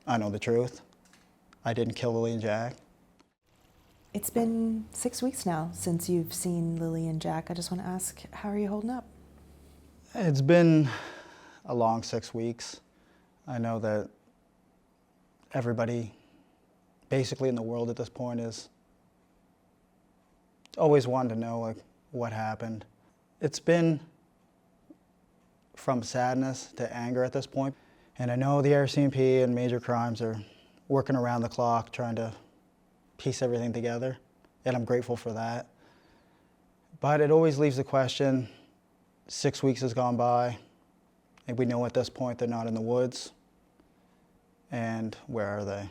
I know the truth. I didn't kill Lilly and Jack. It's been 6 weeks now since you've seen Lilly and Jack. I just want to ask, how are you holding up? It's been a long 6 weeks. I know that everybody basically in the world at this point is always wanting to know like what happened. It's been from sadness to anger at this point. And I know the RCMP and major crimes are working around the clock trying to piece everything together, and I'm grateful for that. But it always leaves the question, 6 weeks has gone by, and we know at this point they're not in the woods, and where are they?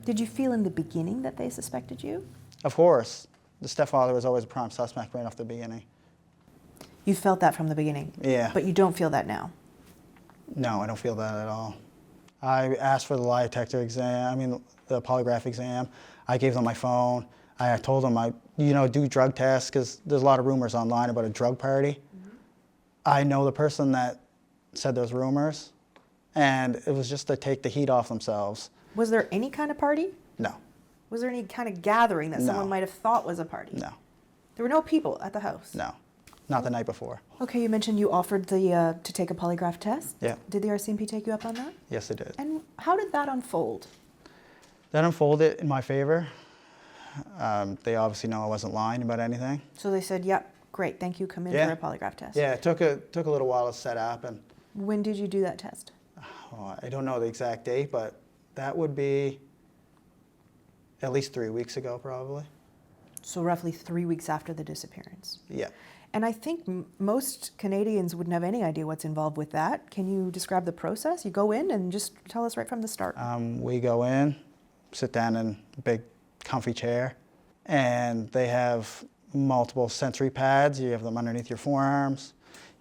Did you feel in the beginning that they suspected you? Of course. The stepfather was always a prime suspect right off the beginning. You felt that from the beginning? Yeah. But you don't feel that now? No, I don't feel that at all. I asked for the lie detector exam, the polygraph exam. I gave them my phone. I told them do drug tests because there's a lot of rumors online about a drug party. Mm-hmm. I know the person that said those rumors, and it was just to take the heat off themselves. Was there any kind of party? No. Was there any kind of gathering that someone might have thought was a party? No. There were no people at the house? No. Not the night before. Okay, you mentioned you offered to take a polygraph test. Yeah. Did the RCMP take you up on that? Yes, they did. And how did that unfold? That unfolded in my favor. They obviously know I wasn't lying about anything. So they said, yep, great, thank you, come in for a polygraph test. Yeah, it took a little while to set up. And when did you do that test? I don't know the exact date, but that would be at least 3 weeks ago, probably. So roughly 3 weeks after the disappearance. Yeah. And I think most Canadians wouldn't have any idea what's involved with that. Can you describe the process? You go in and just tell us right from the start. We go in, sit down in a big comfy chair, and they have multiple sensory pads. You have them underneath your forearms,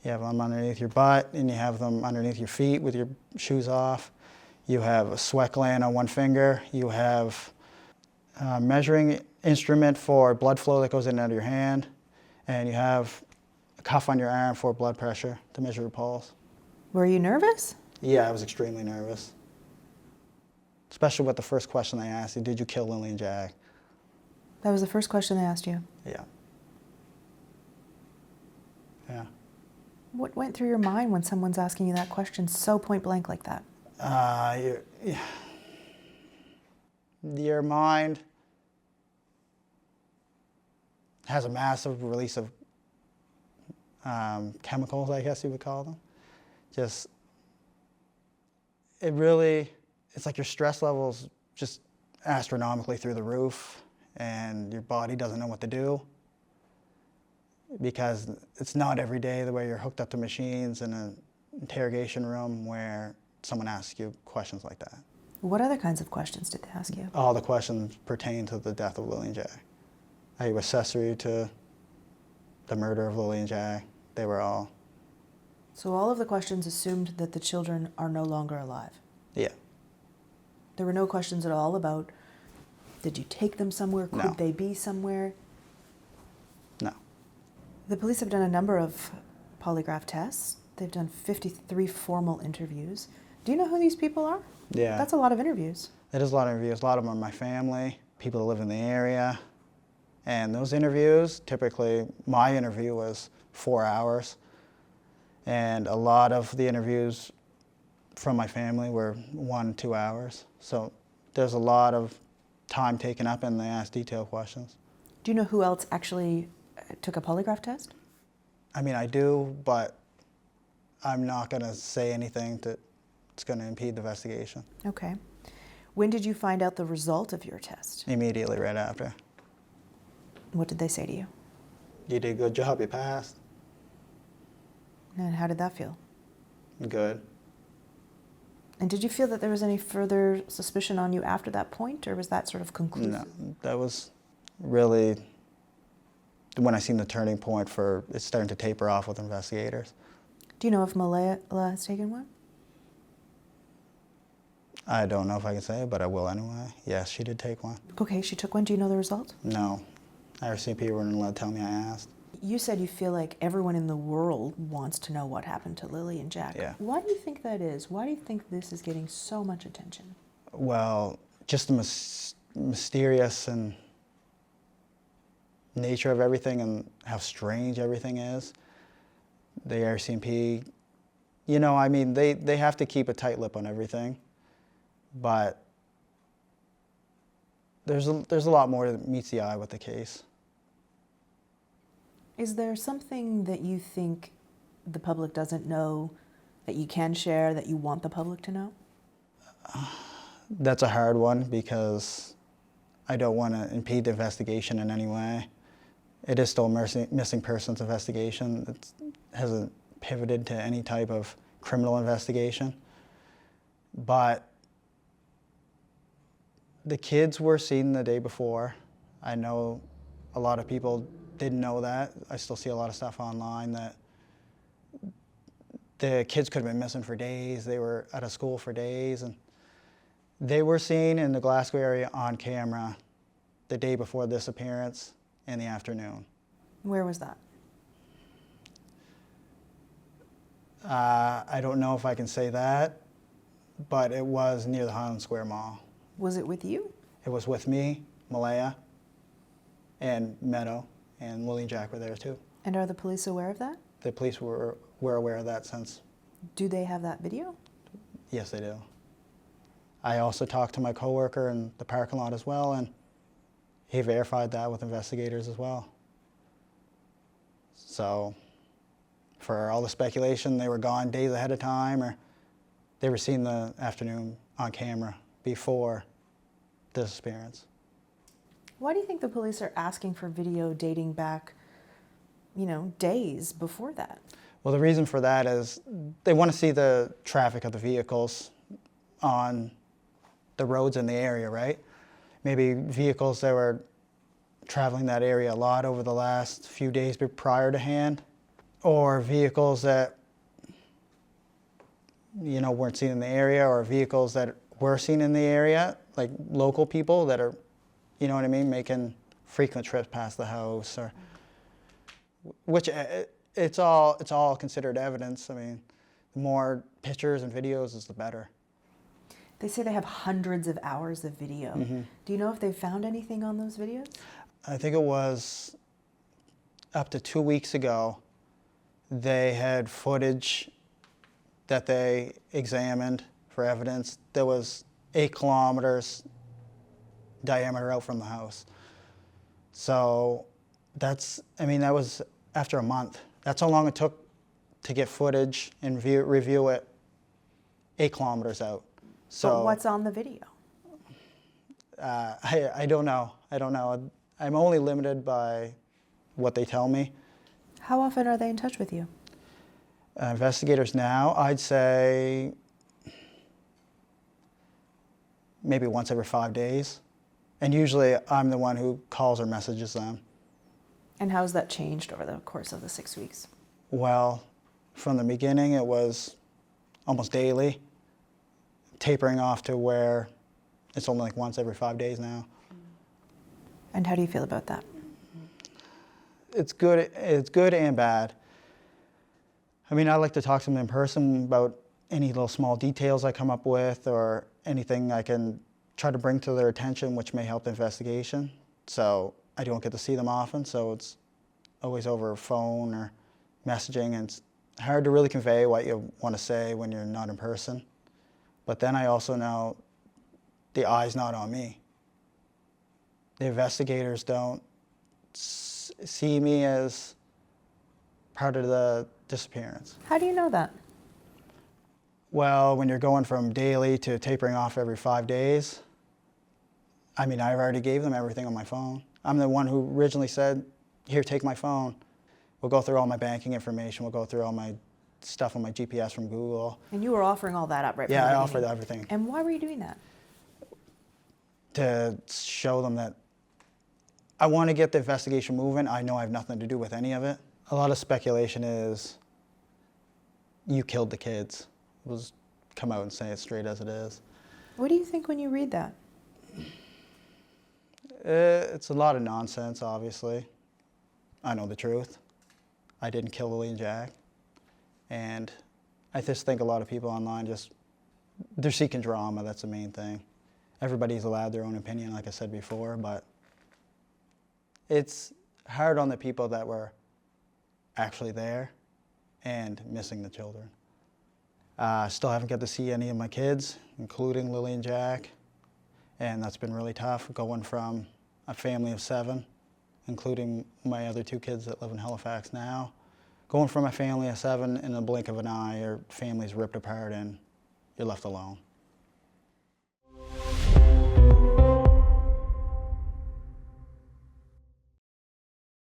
you have them underneath your butt, and you have them underneath your feet with your shoes off. You have a sweat gland on one finger. You have a measuring instrument for blood flow that goes in and out of your hand. And you have a cuff on your arm for blood pressure to measure your pulse. Were you nervous? Yeah, I was extremely nervous. Especially with the first question they asked you, did you kill Lilly and Jack? That was the first question they asked you? Yeah. Yeah. What went through your mind when someone's asking you that question so point blank like that? Your mind has a massive release of chemicals, I guess you would call them. It's like your stress levels just astronomically through the roof, and your body doesn't know what to do because it's not every day the way you're hooked up to machines in an interrogation room where someone asks you questions like that. What other kinds of questions did they ask you? All the questions pertain to the death of Lilly and Jack. Are you accessory to the murder of Lilly and Jack? They were all. So all of the questions assumed that the children are no longer alive? Yeah. There were no questions at all about, did you take them somewhere? Could No. they be somewhere? No. The police have done a number of polygraph tests. They've done 53 formal interviews. Do you know who these people are? Yeah. That's a lot of interviews. It is a lot of interviews. A lot of them are my family, people that live in the area. And those interviews, typically, my interview was 4 hours. And a lot of the interviews from my family were 1-2 hours. So there's a lot of time taken up and they ask detailed questions. Do you know who else actually took a polygraph test? I do, but I'm not going to say anything that's going to impede the investigation. Okay. When did you find out the result of your test? Immediately right after. What did they say to you? You did a good job, you passed. And how did that feel? Good. And did you feel that there was any further suspicion on you after that point, or was that sort of conclusive? No, that was really when I seen the turning point for it starting to taper off with investigators. Do you know if Malaya has taken one? I don't know if I can say it, but I will anyway. Yes, she did take one. Okay, she took one. Do you know the result? No. RCMP weren't allowed to tell me I asked. You said you feel like everyone in the world wants to know what happened to Lilly and Jack. Yeah. Why do you think that is? Why do you think this is getting so much attention? Well, just the mysterious and nature of everything and how strange everything is. The RCMP, you know, I mean, they have to keep a tight lip on everything, but there's a lot more that meets the eye with the case. Is there something that you think the public doesn't know that you can share that you want the public to know? That's a hard one because I don't want to impede the investigation in any way. It is still a missing persons investigation. It hasn't pivoted to any type of criminal investigation. But the kids were seen the day before. I know a lot of people didn't know that. I still see a lot of stuff online that the kids could have been missing for days. They were out of school for days, and they were seen in the Glasgow area on camera the day before the disappearance in the afternoon. Where was that? I don't know if I can say that, but it was near the Highland Square Mall. Was it with you? It was with me, Malaya, and Meadow, and Lilly and Jack were there too. And are the police aware of that? The police were aware of that since. Do they have that video? Yes, they do. I also talked to my coworker in the parking lot as well, and he verified that with investigators as well. So for all the speculation, they were gone days ahead of time, or they were seen the afternoon on camera before the disappearance. Why do you think the police are asking for video dating back, days before that? Well, the reason for that is they want to see the traffic of the vehicles on the roads in the area, right? Maybe vehicles that were traveling that area a lot over the last few days prior to hand, or vehicles that, weren't seen in the area, or vehicles that were seen in the area, like local people that are, making frequent trips past the house, or which it's all considered evidence. I mean, the more pictures and videos is the better. They say they have hundreds of hours of video. Mm-hmm. Do you know if they found anything on those videos? I think it was up to 2 weeks ago, they had footage that they examined for evidence that was 8 kilometers diameter out from the house. So that was after a month. That's how long it took to get footage and review it 8 kilometers out. So but what's on the video? I don't know. I'm only limited by what they tell me. How often are they in touch with you? Investigators now, I'd say maybe once every 5 days. And usually I'm the one who calls or messages them. And how has that changed over the course of the 6 weeks? Well, from the beginning it was almost daily, tapering off to where it's only like once every 5 days now. And how do you feel about that? It's good and bad. I mean, I like to talk to them in person about any little small details I come up with or anything I can try to bring to their attention which may help the investigation. So I don't get to see them often, so it's always over phone or messaging, and it's hard to really convey what you want to say when you're not in person. But then I also know the eye's not on me. The investigators don't see me as part of the disappearance. How do you know that? Well, when you're going from daily to tapering off every 5 days, I already gave them everything on my phone. I'm the one who originally said, here, take my phone. We'll go through all my banking information. We'll go through all my stuff on my GPS from Google. And you were offering all that up right from the Yeah, I beginning. offered everything. And why were you doing that? To show them that I want to get the investigation moving. I know I have nothing to do with any of it. A lot of speculation is you killed the kids. Let's come out and say it straight as it is. What do you think when you read that? It's a lot of nonsense, obviously. I know the truth. I didn't kill Lilly and Jack. And I just think a lot of people online they're seeking drama, that's the main thing. everybody's allowed their own opinion, like I said before, but it's hard on the people that were actually there and missing the children. Still haven't got to see any of my kids, including Lilly and Jack, and that's been really tough, going from a family of 7, including my other 2 kids that live in Halifax now. Going from a family of 7, in a blink of an eye, your family's ripped apart and you're left alone.